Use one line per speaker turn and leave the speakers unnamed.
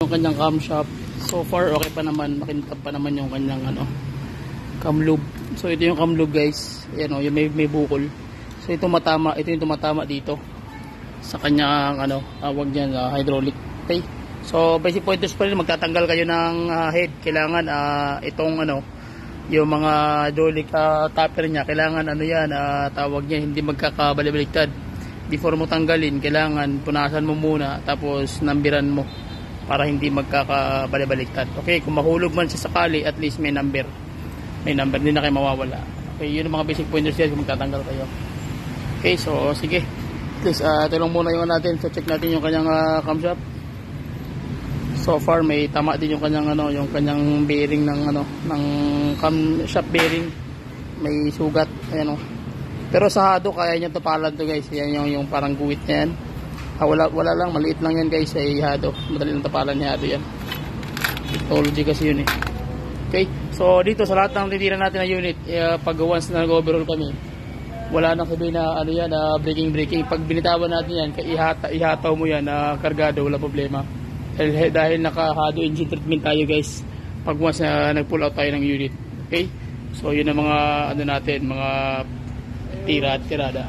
Yung kanyang camshaft, so far okay pa naman, makintab pa naman yung kanyang cam lube. So ito yung cam lube guys, ayan o, yung may bukol. So ito yung tumatama dito sa kanyang tawag niyan, hydraulic. Okay, so basic pointers pa rin, magtatanggal kayo ng head. Kailangan itong yung mga hydraulic topper niya, kailangan tawag niya, hindi magkakabaliktad. Before mo tanggalin, kailangan punasan mo muna, tapos nambiran mo para hindi magkakabaliktad. Okay, kung mahulog man sa sakali, at least may number, hindi na kayo mawawala. Okay, yun ang mga basic pointers yan kung magtatanggal kayo. Okay, so sige, please tulong muna yung natin. So check natin yung kanyang camshaft. So far may tama din yung kanyang yung kanyang bearing ng ng camshaft bearing, may sugat, ayan o. Pero sa hado kaya niya tupalan to guys. Yan yung parang guwit niya yan. Wala lang, maliit lang yan guys ay hado. Madali lang tapalan ni hado yan. Technology kasi yun eh. Okay, so dito sa lahat ng titira natin na unit, pag once na nag-overhaul kami, wala nang sabihin na braking. Pag binitawan natin yan, ihataw mo yan na kargado, wala problema. Dahil naka-hado engine treatment tayo guys, pag once na nag-pull out tayo ng unit. Okay, so yun ang mga natin, mga tira at tirada.